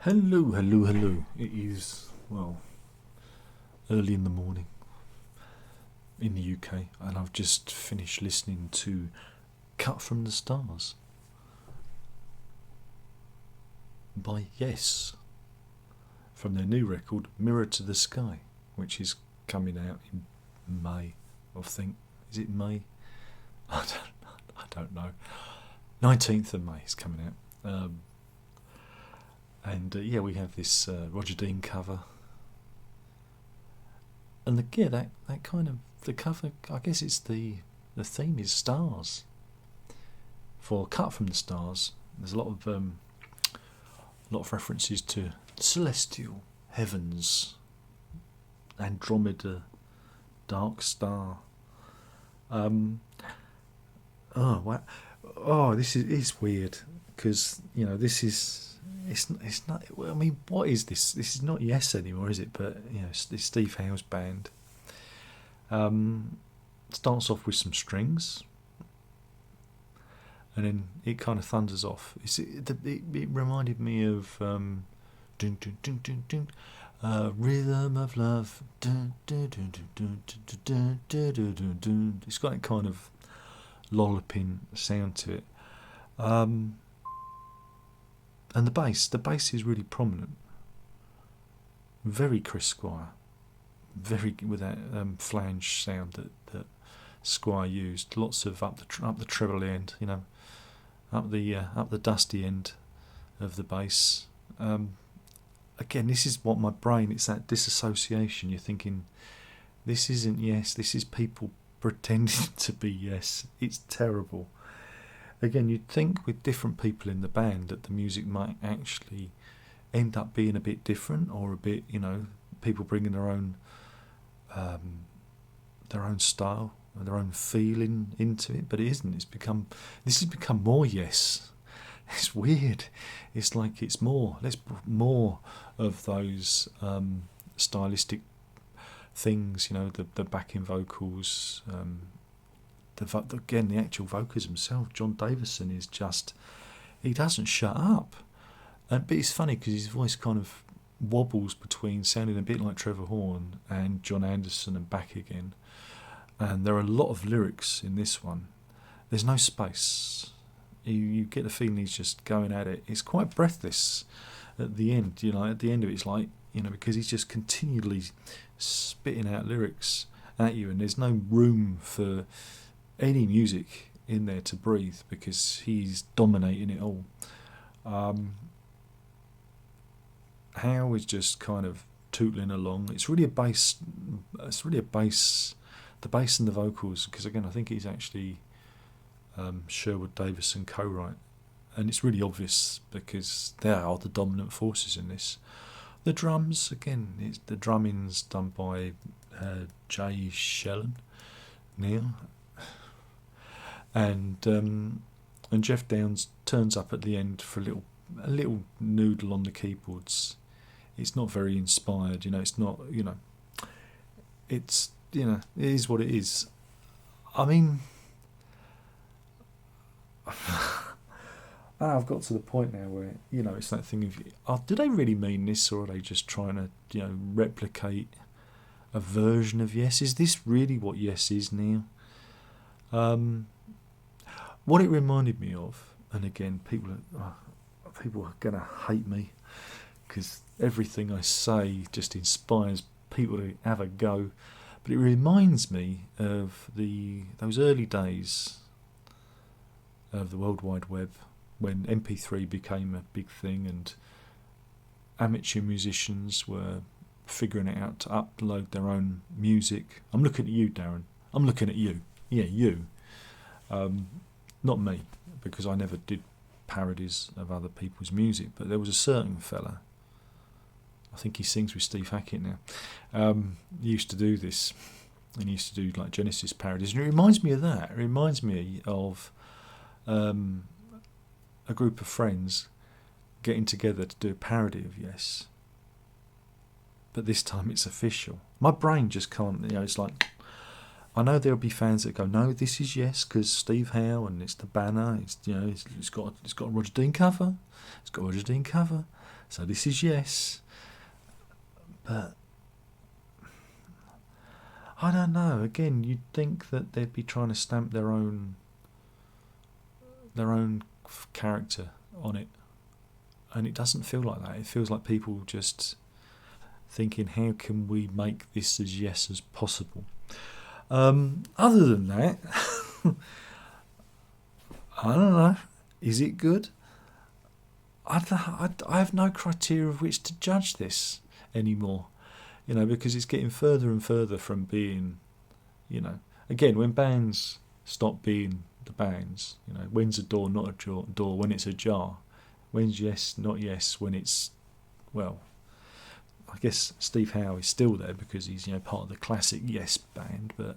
Hello, hello, hello. It is, well, early in the morning in the UK, and I've just finished listening to Cut from the Stars by Yes from their new record Mirror to the Sky, which is coming out in May, I think. Is it May? I don't know. 19th of May is coming out. And we have this Roger Dean cover. And that kind of, the cover, I guess it's the theme is stars. For Cut from the Stars, there's a lot of references to celestial heavens, Andromeda, dark star. This is weird because this is it's not. I mean, what is this? This is not Yes anymore, is it? But it's Steve Howe's band. Starts off with some strings, and then it kind of thunders off. It reminded me of dun, dun, dun, dun, dun, Rhythm of Love. Dun, dun, dun, dun, dun, dun, dun, dun, dun, dun. It's got a kind of lolloping sound to it. And the bass is really prominent. Very Chris Squire. Very with that flange sound that Squire used. Lots of up the treble end, up the dusty end of the bass. Again, this is what my brain. It's that disassociation. You're thinking, this isn't Yes. This is people pretending to be Yes. It's terrible. Again, you'd think with different people in the band that the music might actually end up being a bit different, or a bit, people bringing their own style, their own feeling into it. But it isn't. This has become more Yes. It's weird. It's like it's more. Let's more of those stylistic things. The backing vocals. The actual vocals himself, John Davison, is he doesn't shut up. But it's funny because his voice kind of wobbles between sounding a bit like Trevor Horn and John Anderson and back again. And there are a lot of lyrics in this one. There's no space. You get the feeling he's just going at it. It's quite breathless at the end. At the end of it, it's like, because he's just continually spitting out lyrics at you, and there's no room for any music in there to breathe because he's dominating it all. Howe is just kind of tootling along. It's really a bass. The bass and the vocals, because again, I think he's actually Sherwood Davison co-write, and it's really obvious because they are the dominant forces in this. The drums, again, the drumming's done by Jay Shellen now. And Jeff Downes turns up at the end for a little noodle on the keyboards. It's not very inspired, it's not, it's, it is what it is. I mean, I've got to the point now where, it's that thing of, do they really mean this, or are they just trying to, replicate a version of Yes? Is this really what Yes is now? What it reminded me of, and again, people are going to hate me because everything I say just inspires people to have a go, but it reminds me of those early days of the World Wide Web when MP3 became a big thing and amateur musicians were figuring it out to upload their own music. I'm looking at you, Darren. I'm looking at you. Yeah, you. Not me, because I never did parodies of other people's music, but there was a certain fella, I think he sings with Steve Hackett now, he used to do this, and he used to do like Genesis parodies, and it reminds me of that. It reminds me of a group of friends getting together to do a parody of Yes, but this time it's official. My brain just can't, it's like, I know there'll be fans that go, no, this is Yes because Steve Howe and it's the banner. It's it's got a Roger Dean cover. It's got a Roger Dean cover. So this is Yes. But I don't know. Again, you'd think that they'd be trying to stamp their own character on it, and it doesn't feel like that. It feels like people just thinking, how can we make this as Yes as possible? Other than that, I don't know. Is it good? I have no criteria of which to judge this anymore, because it's getting further and further from being, again, when bands stop being the bands, when's a door not a door when it's ajar? When's Yes not Yes when it's, well, I guess Steve Howe is still there because he's part of the classic Yes band, but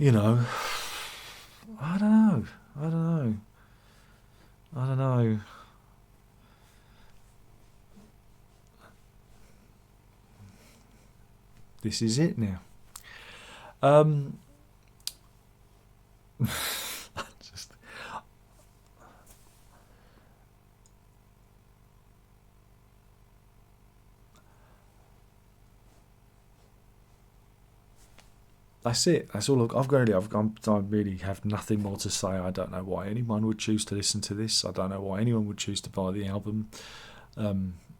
I don't know. This is it now. That's it. That's all I've got. I really have nothing more to say. I don't know why anyone would choose to listen to this. I don't know why anyone would choose to buy the album.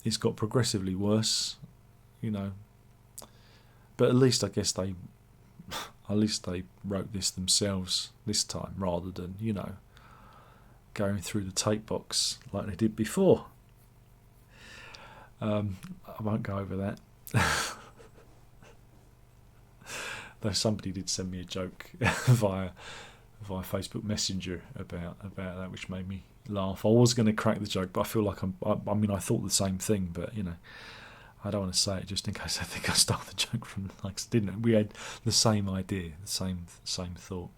It's got progressively worse, But at least I guess they wrote this themselves this time, rather than going through the tape box like they did before. I won't go over that. Though somebody did send me a joke via Facebook Messenger about that, which made me laugh. I was going to crack the joke, but I feel like I thought the same thing, but I don't want to say it just in case I think I stole the joke from didn't it? We had the same idea, the same thought.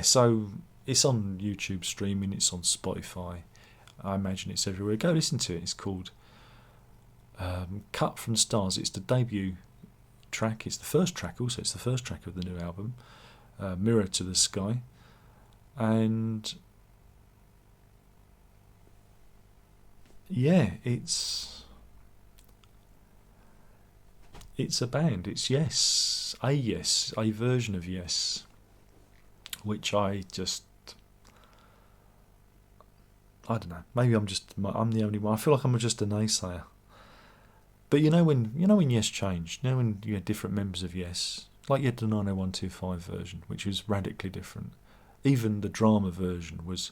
So it's on YouTube streaming. It's on Spotify. I imagine it's everywhere. Go listen to it. It's called Cut from Stars. It's the debut track. It's the first track also. It's the first track of the new album, Mirror to the Sky. And yeah, it's a band. It's Yes, a version of Yes, which I don't know. Maybe I'm the only one. I feel like I'm just a naysayer. But when Yes changed, when you had different members of Yes, like you had the 90125 version, which was radically different. Even the drama version was,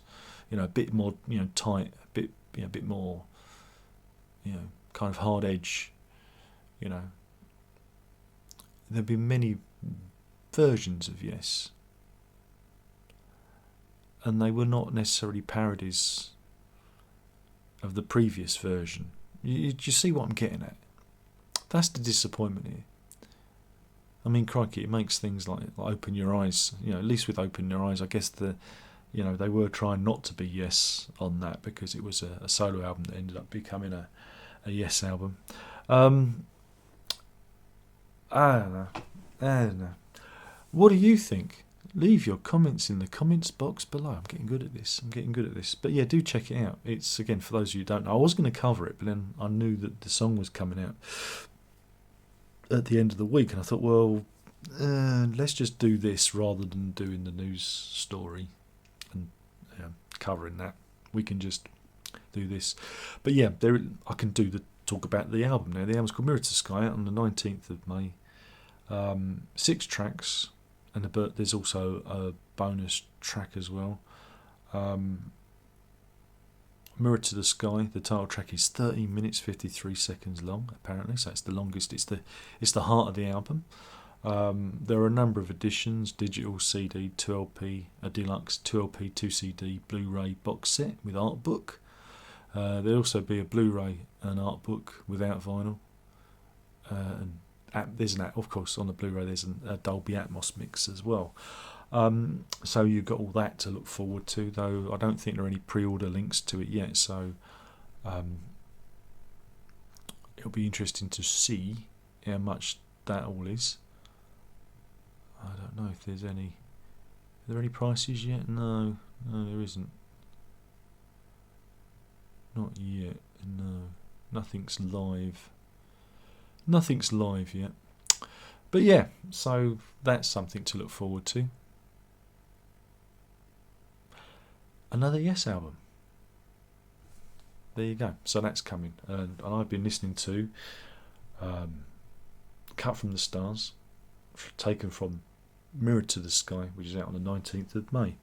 a bit more, tight, a bit more, kind of hard edge. There've been many versions of Yes, and they were not necessarily parodies of the previous version. You see what I'm getting at? That's the disappointment here. I mean, crikey, it makes things like Open Your Eyes. At least with Open Your Eyes, I guess they were trying not to be Yes on that because it was a solo album that ended up becoming a Yes album. I don't know. What do you think? Leave your comments in the comments box below. I'm getting good at this. But yeah, do check it out. It's, again, for those of you who don't know, I was going to cover it, but then I knew that the song was coming out at the end of the week, and I thought, well, let's just do this rather than doing the news story and covering that. We can just do this. But yeah, I can talk about the album now. The album's called Mirror to Sky, out on the 19th of May. 6 tracks, and there's also a bonus track as well. Mirror to the Sky, the title track, is 13 minutes 53 seconds long, apparently, so it's the longest. It's the heart of the album. There are a number of editions: digital, CD, 2LP, a deluxe 2LP, 2CD, Blu-ray box set with art book. There'll also be a Blu-ray and art book without vinyl. And there's of course, on the Blu-ray there's a Dolby Atmos mix as well. So you've got all that to look forward to, though I don't think there are any pre-order links to it yet, so it'll be interesting to see how much that all is. I don't know if there's any. Are there any prices yet? No, there isn't. Not yet. No, nothing's live. Nothing's live yet. But yeah, so that's something to look forward to. Another Yes album. There you go. So that's coming, and I've been listening to Cut from the Stars, taken from Mirror to the Sky, which is out on the 19th of May.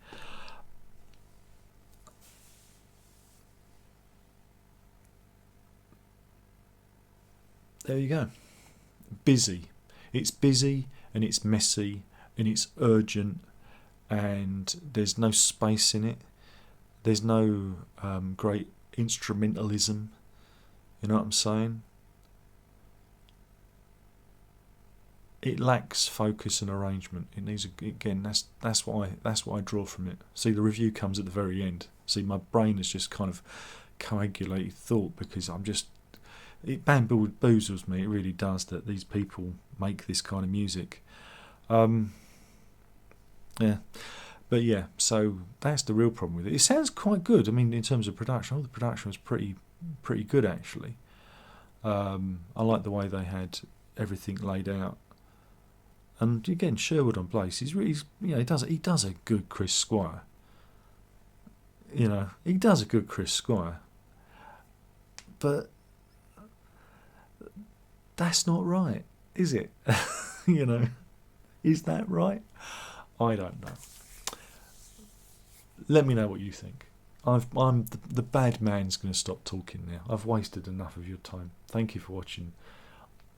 There you go. Busy. It's busy and it's messy and it's urgent, and there's no space in it. There's no great instrumentalism. You know what I'm saying? It lacks focus and arrangement. It needs again. That's what I draw from it. See, the review comes at the very end. See, my brain has just kind of coagulated thought, because it bamboozles me. It really does, that these people make this kind of music. Yeah, but yeah. So that's the real problem with it. It sounds quite good. I mean, in terms of production, the production was pretty good actually. I like the way they had everything laid out. And again, Sherwood on bass. He does a good Chris Squire. He does a good Chris Squire. But that's not right, is it? Is that right? I don't know. Let me know what you think. I'm the bad man's going to stop talking now. I've wasted enough of your time. Thank you for watching.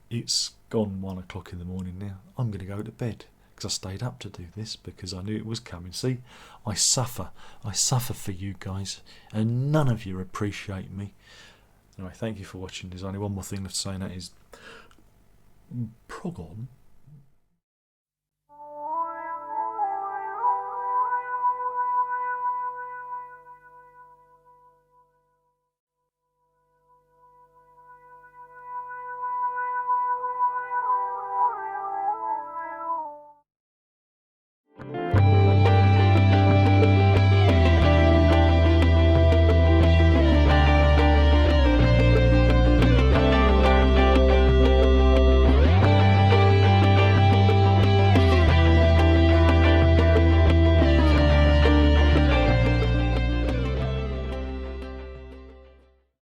It's gone 1 o'clock in the morning now. I'm going to go to bed, because I stayed up to do this because I knew it was coming. See, I suffer for you guys, and none of you appreciate me. Anyway, thank you for watching. There's only one more thing left to say, and that is PROG on.